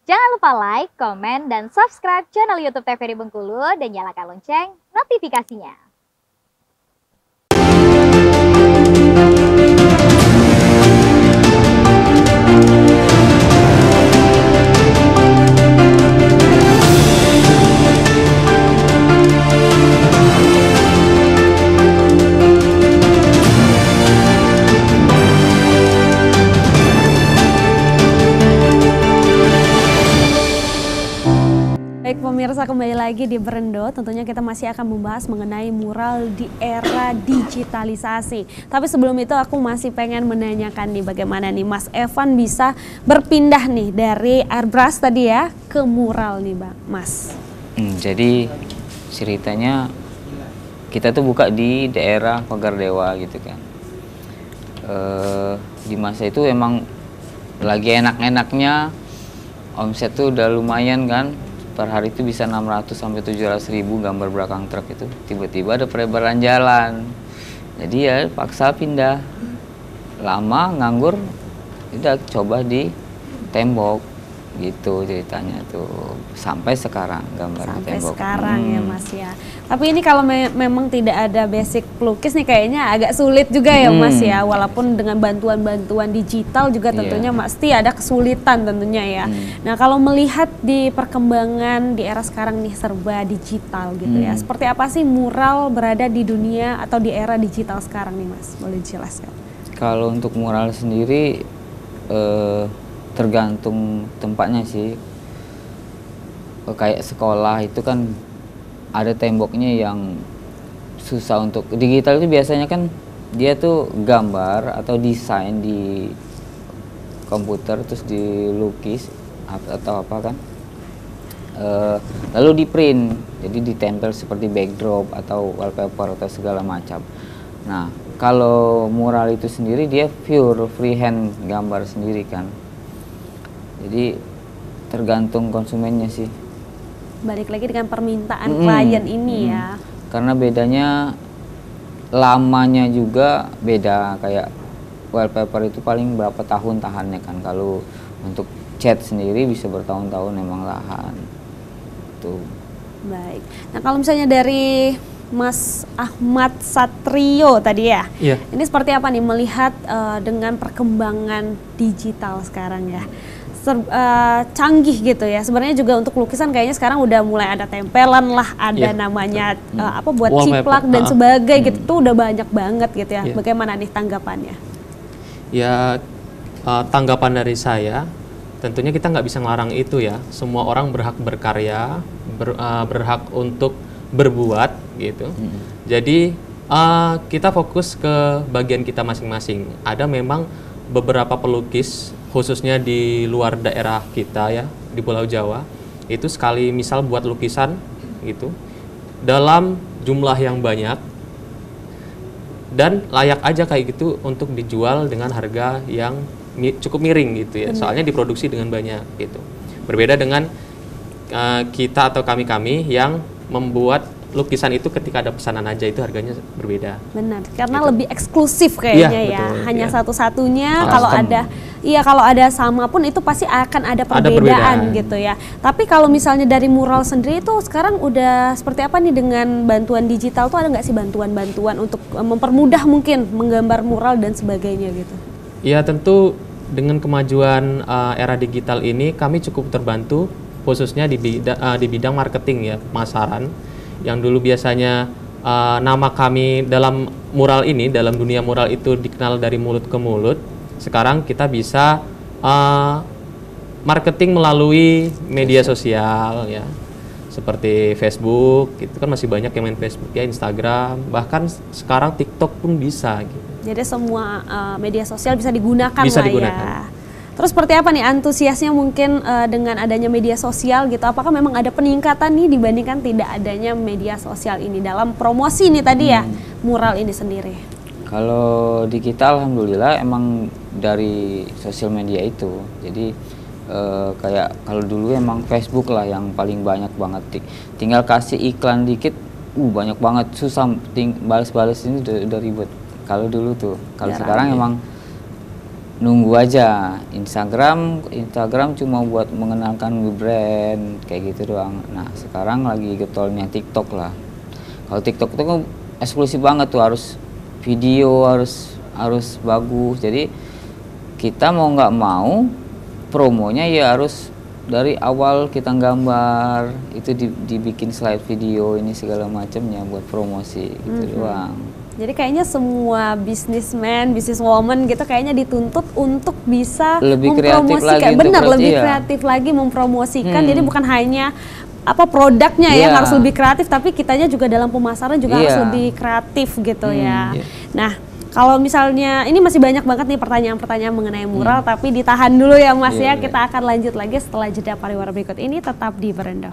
Jangan lupa like, komen, dan subscribe channel YouTube TVRI Bengkulu dan nyalakan lonceng notifikasinya. Baik pemirsa, kembali lagi di Berendo. Tentunya kita masih akan membahas mengenai mural di era digitalisasi. Tapi sebelum itu aku masih pengen menanyakan nih, bagaimana nih Mas Evan bisa berpindah nih dari airbrush tadi ya ke mural nih Bang Mas. Jadi ceritanya kita tuh buka di daerah Pagar Dewa gitu kan. Di masa itu emang lagi enak-enaknya, omset tuh udah lumayan kan. Per hari itu bisa 600 sampai 700 ribu gambar belakang truk itu. Tiba-tiba ada pelebaran jalan. Jadi ya paksa pindah. Lama nganggur, udah coba di tembok gitu ceritanya tuh. Sampai sekarang gambar di tembok. Sampai sekarang ya Mas ya. Tapi ini kalau memang tidak ada basic pelukis nih kayaknya agak sulit juga ya Mas ya. Walaupun dengan bantuan-bantuan digital juga tentunya pasti ada kesulitan tentunya ya. Nah kalau melihat di perkembangan di era sekarang nih serba digital gitu ya. Seperti apa sih mural berada di dunia atau di era digital sekarang nih Mas? Boleh dijelaskan? Kalau untuk mural sendiri tergantung tempatnya sih. Kayak sekolah itu kan ada temboknya yang susah untuk digital. Itu biasanya kan dia tuh gambar atau desain di komputer terus dilukis atau apa kan, lalu di print, jadi ditempel seperti backdrop atau wallpaper atau segala macam. Nah kalau mural itu sendiri dia pure freehand gambar sendiri kan. Jadi tergantung konsumennya sih. Balik lagi dengan permintaan klien ini ya. Karena bedanya lamanya juga beda. Kayak wallpaper itu paling berapa tahun tahannya kan. Kalau untuk cat sendiri bisa bertahun-tahun emang lahan. Tuh. Baik. Nah kalau misalnya dari Mas Ahmad Satrio tadi ya. Iya. Ini seperti apa nih melihat dengan perkembangan digital sekarang ya. Canggih gitu ya. Sebenarnya juga untuk lukisan kayaknya sekarang udah mulai ada tempelan lah, ada namanya apa buat wallpaper, ciplak dan sebagainya gitu. Tuh udah banyak banget gitu ya. Bagaimana nih tanggapannya? Ya tanggapan dari saya, tentunya kita nggak bisa ngelarang itu ya. Semua orang berhak berkarya, berhak untuk berbuat gitu. Jadi kita fokus ke bagian kita masing-masing. Ada memang beberapa pelukis khususnya di luar daerah kita ya, di Pulau Jawa, itu sekali misal buat lukisan gitu dalam jumlah yang banyak dan layak aja kayak gitu untuk dijual dengan harga yang cukup miring gitu ya. Soalnya diproduksi dengan banyak gitu. Berbeda dengan kita atau kami-kami yang membuat lukisan itu ketika ada pesanan aja itu harganya berbeda. Benar, karena gitu. lebih eksklusif kayaknya ya. Betul, hanya ya. satu-satunya kalau ada, kalau ada sama pun itu pasti akan ada perbedaan gitu ya. Tapi kalau misalnya dari mural sendiri itu sekarang udah seperti apa nih dengan bantuan digital tuh, ada nggak sih bantuan-bantuan untuk mempermudah mungkin menggambar mural dan sebagainya gitu? Ya tentu dengan kemajuan era digital ini kami cukup terbantu khususnya di bidang marketing ya, pemasaran. Yang dulu biasanya nama kami dalam mural ini, dalam dunia mural itu dikenal dari mulut ke mulut. Sekarang kita bisa marketing melalui media sosial ya, seperti Facebook, itu kan masih banyak yang main Facebook ya, Instagram, bahkan sekarang TikTok pun bisa gitu. Jadi semua media sosial bisa digunakan Bisa lah digunakan. ya. Terus seperti apa nih antusiasnya mungkin dengan adanya media sosial gitu? Apakah memang ada peningkatan nih dibandingkan tidak adanya media sosial ini dalam promosi nih tadi ya mural ini sendiri? Kalau di kita alhamdulillah emang dari sosial media itu. Jadi kayak kalau dulu emang Facebook lah yang paling banyak banget. Tinggal kasih iklan dikit, banyak banget, susah balas-balas ini udah ribet. Kalau dulu tuh, kalau sekarang emang nunggu aja. Instagram cuma buat mengenalkan brand kayak gitu doang. Nah sekarang lagi getolnya TikTok lah. Kalau TikTok itu kan eksklusif banget tuh, harus video, harus bagus. Jadi kita mau nggak mau promonya ya harus dari awal kita gambar, itu dibikin slide video ini segala macamnya buat promosi gitu doang. Jadi kayaknya semua businessman, businesswoman gitu kayaknya dituntut untuk bisa Lebih kreatif mempromosikan, lagi benar untuk lebih iya. kreatif lagi mempromosikan. Jadi bukan hanya apa produknya yang Iya. harus lebih kreatif, tapi kitanya juga dalam pemasaran juga harus Iya. lebih kreatif gitu ya. Iya. Nah, kalau misalnya ini masih banyak banget nih pertanyaan-pertanyaan mengenai mural, tapi ditahan dulu ya Mas Iya, ya. iya. Kita akan lanjut lagi setelah jeda pariwara berikut ini, tetap di Berendo.